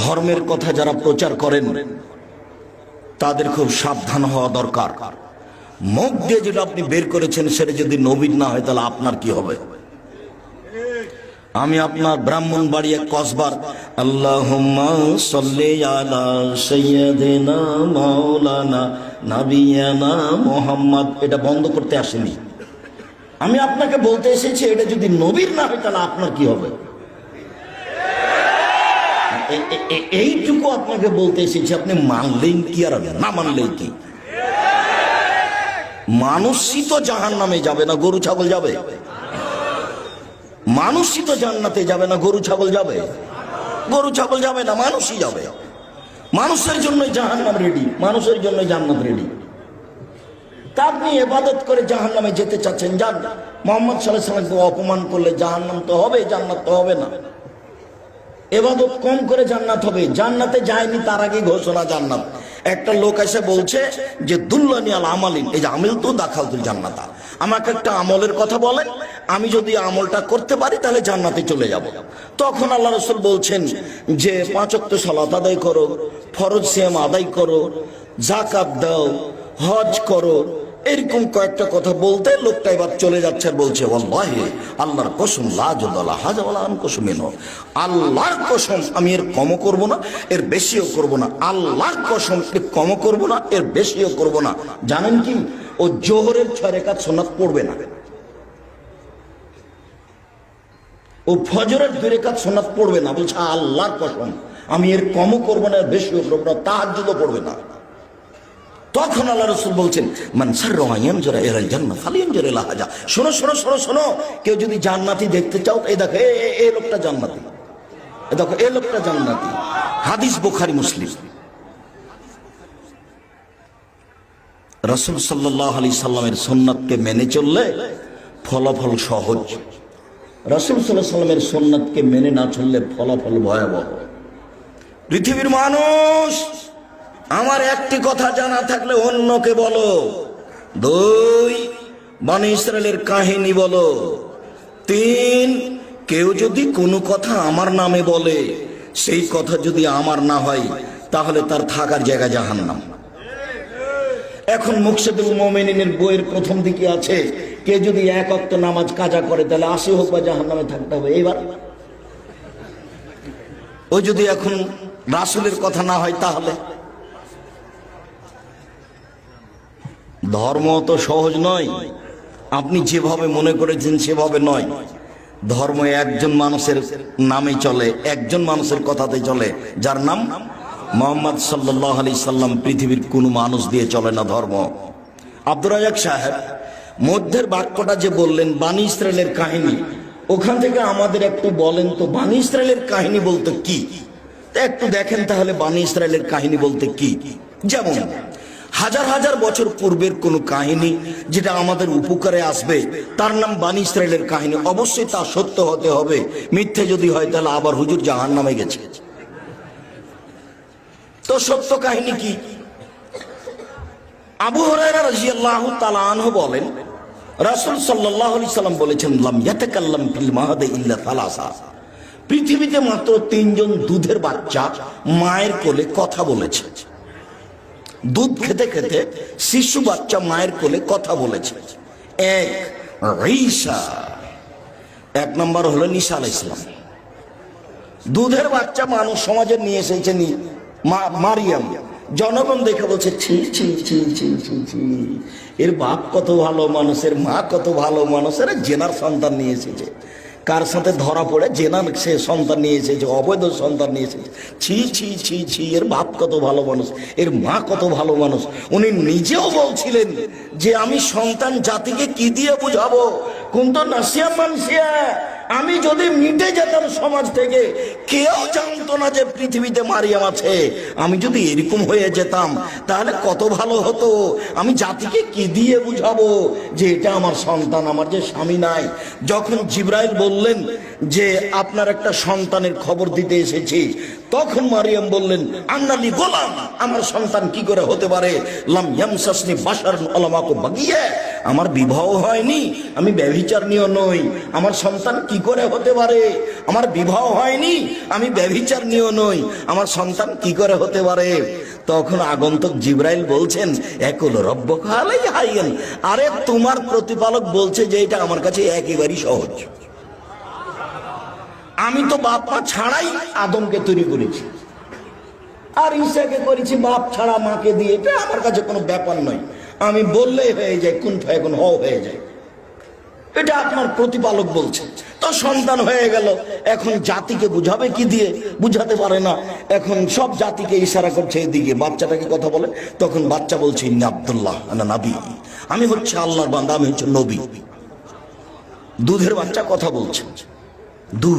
ধর্মের কথা যারা প্রচার করেন তাদের খুব সাবধান হওয়া দরকার। মুখ দিয়ে যেটা আপনি বের করেছেন সেটা যদি নবীর না হয় তাহলে আপনার কি হবে? আমি আপনার ব্রাহ্মণবাড়িয়া কসবার আল্লাহুম্মা সাল্লি আলা সাইয়্যিদিনা মাওলানা নাবিয়ানা মুহাম্মদ এটা বন্ধ করতে আসেনি। আমি আপনাকে বলতে এসেছি এটা যদি নবীর না হয় তাহলে আপনার কি হবে? এইটুকু আপনাকে বলতে এসেছি। আপনি মানলেন কি আর না মানলেন কি? মানুষই তো জাহান্নামে যাবে না, গরু ছাগল যাবে? মানুষই তো জান্নাতে যাবে না, গরু ছাগল যাবে? গরু ছাগল যাবে না, মানুষই যাবে। মানুষের জন্যই জাহান্নাম রেডি, মানুষের জন্যই জান্নাত রেডি। তা আপনি ইবাদত করে জাহান্নামে যেতে চাচ্ছেন, যান। মুহাম্মদ সাল্লাল্লাহু আলাইহি ওয়াসাল্লামকে অপমান করলে জাহান্নাম তো হবে, জান্নাত তো হবে না। ইবাদত কম করে জান্নাত হবে। জান্নাতে যায়নি তার আগে ঘোষণা জান্নাত। একটা লোক এসে বলছে যে দুল্লানি আল আমালিন, এই যে আমিল তো দাখালতুল জান্নাতা, আমাকে একটা আমলের কথা বলেন, আমি যদি আমলটা করতে পারি তাহলে জান্নাতে চলে যাব। তখন আল্লাহ রাসূল বলছেন যে 5 ওয়াক্ত সালাত আদায় করো, ফরজ সিয়াম আদায় করো, যাকাত দাও, হজ করো, এরকম কয়েকটা কথা বলতে লোকটা এবার চলে যাচ্ছে আর বলছে ওয়াল্লাহি আল্লাহর কসম লা জুদালা হাজা ওয়ালা আন কসমিনো, আল্লাহর কসম আমি এর কমও করব না এর বেশিও করব না, আল্লাহর কসম এর কমও করব না এর বেশিও করব না। জানেন কি, ও জোহরের 6 রাকাত সুন্নাত পড়বে না, ও ফজরের 2 রাকাত সুন্নাত পড়বে না। বলছে আল্লাহর কসম আমি এর কমও করব না এর বেশিও করব না, তাহাজ্জুদও পড়বে না। তখন আল্লাহ রাসূল বলছেন মান সাররা ইয়ানজুরা ইলাল জান্নাহ ফালিয়ানজুর ইলা হাজা। শোনো শোনো শোনো শোনো, কেউ যদি জান্নাতি দেখতে চাও এই দেখো এই লোকটা জান্নাতি, এই দেখো এই লোকটা জান্নাতি। হাদিস বুখারী মুসলিম। রাসূল সাল্লাল্লাহু আলাইহি সাল্লামের সুন্নাতকে মেনে চললে ফলাফল সহজ, রাসূল সাল্লাল্লাহু আলাইহি সাল্লামের সুন্নাতকে মেনে না চললে ফলাফল ভয়াবহ। পৃথিবীর মানুষ, আমার একটি কথা জানা থাকলে অন্যকে বলো। 2, বনী ইসরাইলের কাহিনী বলো। 3, কেউ যদি কোনো কথা আমার নামে বলে সেই কথা যদি আমার না হয় তাহলে তার থাকার জায়গা জাহান্নাম। এখন মুকশিদুল মুমিনিনের বইয়ের প্রথম দিকে আছে কে যদি 1 ওয়াক্ত নামাজ কাজা করে তাহলে 80 হোক বা জাহান্নামে থাকতে হবে। এইবার ওই যদি এখন রাসূলের কথা না হয় তাহলে ধর্ম তো সহজ নয়, আপনি যেভাবে মনে করেছেন সেভাবে নয়। ধর্ম একজন মানুষের নামে চলে, একজন মানুষের কথাতে চলে, যার নাম মুহাম্মদ সাল্লাল্লাহু আলাইহি সাল্লাম। পৃথিবীর কোনো মানুষ দিয়ে চলে না ধর্ম। আব্দুর রাজ্জাক সাহেব মধ্যের বাক্যটা যে বললেন বনী ইসরাইলের কাহিনী, ওখান থেকে আমাদের একটু বলেন তো বনী ইসরাইলের কাহিনী বলতে কি? একটু দেখেন তাহলে বনী ইসরাইলের কাহিনী বলতে কি। যেমন হাজার হাজার বছর পূর্বের কোন কাহিনী যেটা আমাদের উপকারে আসবে তার নাম বনী ইসরাইলের কাহিনী। অবশ্যই তা সত্য হতে হবে, মিথ্যে যদি হয় তাহলে আবার হুজুর জাহান্নামে গেছে। তো সত্য কাহিনী কি? আবু হুরায়রা রাদিয়াল্লাহু তাআলা আনহু বলেন রাসূল সাল্লাল্লাহু আলাইহি সাল্লাম বলেছেন লাম ইয়াতাকাল্লাম ফিল মাহাদি ইল্লা সালাসা, পৃথিবীতে মাত্র 3 জন দুধের বাচ্চা মায়ের কোলে কথা বলেছে। দুধ খেতে খেতে শিশু বাচ্চা মায়ের কোলে কথা বলেছে। 1 নম্বর হলো ঈসা আলাইহিস সালাম। দুধের বাচ্চা মানুষ সমাজে নিয়ে এসেছেন মারিয়াম। জনগণ দেখে বলছে ছি ছি ছি ছি ছি ছি, এর বাপ কত ভালো মানুষ, এর মা কত ভালো মানুষ, এর জেনার সন্তান নিয়ে এসেছে। কার সাথে ধরা পড়ে জেনার সে সন্তান নিয়ে এসেছে, অবৈধ সন্তান নিয়ে এসেছে। ছি ছি ছি ছি, এর বাপ কত ভালো মানুষ, এর মা কত ভালো মানুষ। উনি নিজেও বলছিলেন যে আমি সন্তান জাতিকে কি দিয়ে বুঝাবো, কিন্তু নাসিয়া মানসিয়া, আমি যদি মিটে যেতাম সমাজ থেকে, কেউ জানতো না যে পৃথিবীতে মারিয়াম আছে। আমি যদি এরকম হয়ে যেতাম তাহলে কত ভালো হতো। আমি জাতিকে কি দিয়ে বুঝাবো যে এটা আমার সন্তান, আমার যে স্বামী নাই। যখন জিবরাইল বললেন যে আপনার একটা সন্তানের খবর দিতে এসেছি, তখন মারিয়াম বললেন আন্নালি গোলাম, আমার সন্তান কি করে হতে পারে? লাম ইয়ামসাসনি বাশারুন ওয়া লাম আকু বাগিয়া, আমার বিবাহ হয়নি, আমি ব্যভিচারিণীও নই, আমার সন্তান কি করে হতে পারে? আমার বিবাহ হয়নি, আমি ব্যভিচারিণীও নই, আমার সন্তান কি করে হতে পারে? তখন আগন্তুক জিবরাইল বলছেন, একুল রব্বুকা আলাইহি হাইয়্যিন, আরে তোমার প্রতিপালক বলছে যে এটা আমার কাছে একেবারেই সহজ। আমি তো বাপ মা ছাড়াই আদমকে তৈরি করেছি, আর ঈসাকে করেছি বাপ ছাড়া মাকে দিয়ে, এটা আমার কাছে কোনো ব্যাপার নয়, আমি বললেই হয়ে যায়, কুন ফায়াকুন হয়ে যায়। এটা আপনার প্রতিপালক বলছে। তো সন্তান হয়ে গেল, এখন জাতিকে বুঝাবে কি দিয়ে? বুঝাতে পারে না, এখন সব জাতিকে ইশারা করছে এদিকে, বাচ্চাটাকে কথা বলে, তখন বাচ্চা বলছে ইন্নী আব্দুল্লাহ আনা নবী, আমি হচ্ছে আল্লাহর বান্দা, আমি হচ্ছে নবী। দুধের বাচ্চা কথা বলছে, দুধ